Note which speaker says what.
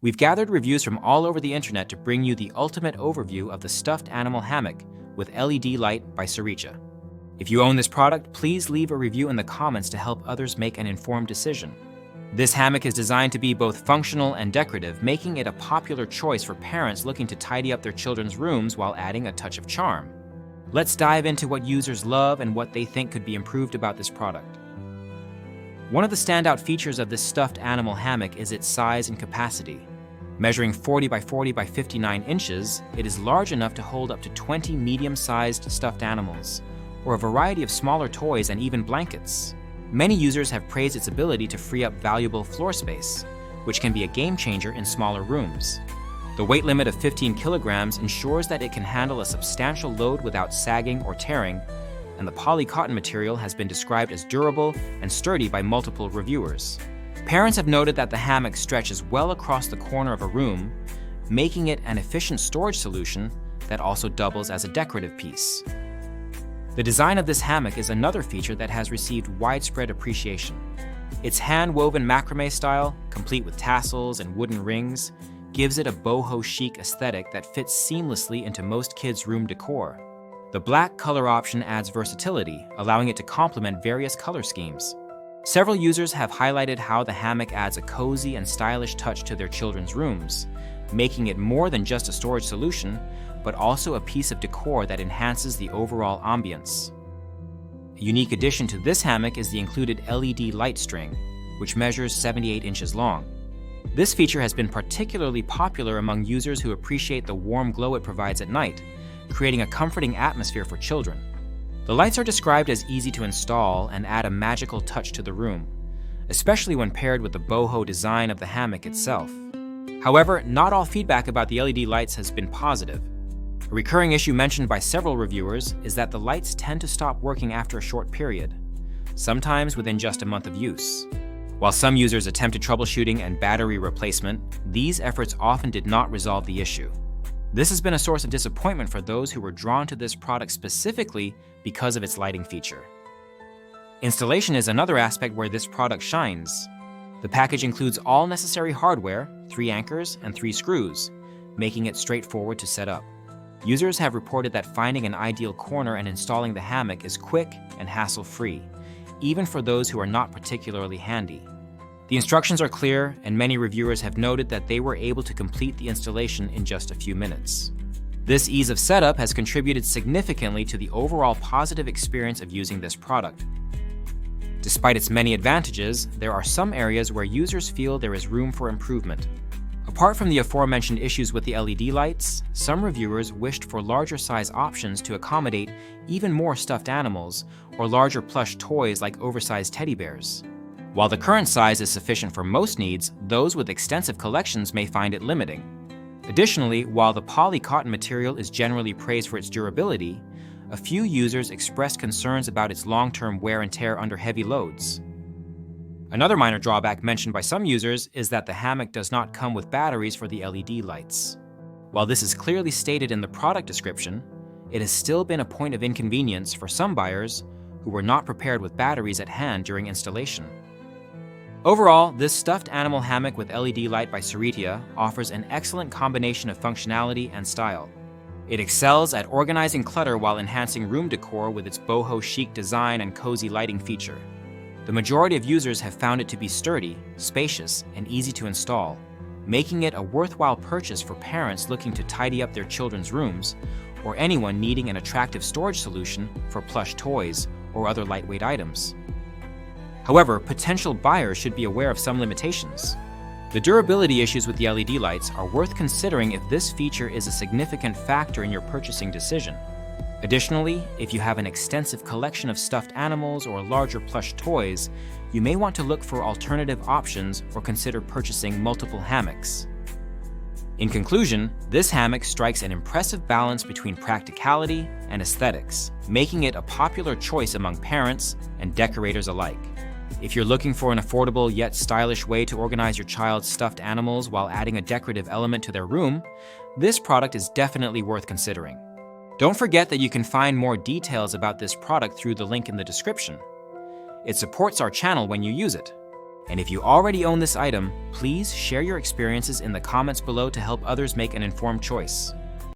Speaker 1: We've gathered reviews from all over the internet to bring you the ultimate overview of the stuffed animal hammock with LED light by Saricha. If you own this product, please leave a review in the comments to help others make an informed decision. This hammock is designed to be both functional and decorative, making it a popular choice for parents looking to tidy up their children's rooms while adding a touch of charm. Let's dive into what users love and what they think could be improved about this product. One of the standout features of this stuffed animal hammock is its size and capacity. Measuring 40 by 40 by 59 inches, it is large enough to hold up to 20 medium-sized stuffed animals, or a variety of smaller toys and even blankets. Many users have praised its ability to free up valuable floor space, which can be a game changer in smaller rooms. The weight limit of 15 kilograms ensures that it can handle a substantial load without sagging or tearing, and the poly-cotton material has been described as durable and sturdy by multiple reviewers. Parents have noted that the hammock stretches well across the corner of a room, making it an efficient storage solution that also doubles as a decorative piece. The design of this hammock is another feature that has received widespread appreciation. Its hand-woven macrame style, complete with tassels and wooden rings, gives it a boho chic aesthetic that fits seamlessly into most kids' room decor. The black color option adds versatility, allowing it to complement various color schemes. Several users have highlighted how the hammock adds a cozy and stylish touch to their children's rooms, making it more than just a storage solution, but also a piece of decor that enhances the overall ambience. A unique addition to this hammock is the included LED light string, which measures 78 inches long. This feature has been particularly popular among users who appreciate the warm glow it provides at night, creating a comforting atmosphere for children. The lights are described as easy to install and add a magical touch to the room, especially when paired with the boho design of the hammock itself. However, not all feedback about the LED lights has been positive. A recurring issue mentioned by several reviewers is that the lights tend to stop working after a short period, sometimes within just a month of use. While some users attempted troubleshooting and battery replacement, these efforts often did not resolve the issue. This has been a source of disappointment for those who were drawn to this product specifically because of its lighting feature. Installation is another aspect where this product shines. The package includes all necessary hardware, 3 anchors and 3 screws, making it straightforward to set up. Users have reported that finding an ideal corner and installing the hammock is quick and hassle-free, even for those who are not particularly handy. The instructions are clear, and many reviewers have noted that they were able to complete the installation in just a few minutes. This ease of setup has contributed significantly to the overall positive experience of using this product. Despite its many advantages, there are some areas where users feel there is room for improvement. Apart from the aforementioned issues with the LED lights, some reviewers wished for larger size options to accommodate even more stuffed animals or larger plush toys like oversized teddy bears. While the current size is sufficient for most needs, those with extensive collections may find it limiting. Additionally, while the poly-cotton material is generally praised for its durability, a few users expressed concerns about its long-term wear and tear under heavy loads. Another minor drawback mentioned by some users is that the hammock does not come with batteries for the LED lights. While this is clearly stated in the product description, it has still been a point of inconvenience for some buyers who were not prepared with batteries at hand during installation. Overall, this stuffed animal hammock with LED light by Saricha offers an excellent combination of functionality and style. It excels at organizing clutter while enhancing room decor with its boho chic design and cozy lighting feature. The majority of users have found it to be sturdy, spacious, and easy to install, making it a worthwhile purchase for parents looking to tidy up their children's rooms or anyone needing an attractive storage solution for plush toys or other lightweight items. However, potential buyers should be aware of some limitations. The durability issues with the LED lights are worth considering if this feature is a significant factor in your purchasing decision. Additionally, if you have an extensive collection of stuffed animals or larger plush toys, you may want to look for alternative options or consider purchasing multiple hammocks. In conclusion, this hammock strikes an impressive balance between practicality and aesthetics, making it a popular choice among parents and decorators alike. If you're looking for an affordable yet stylish way to organize your child's stuffed animals while adding a decorative element to their room, this product is definitely worth considering. Don't forget that you can find more details about this product through the link in the description. It supports our channel when you use it. And if you already own this item, please share your experiences in the comments below to help others make an informed choice.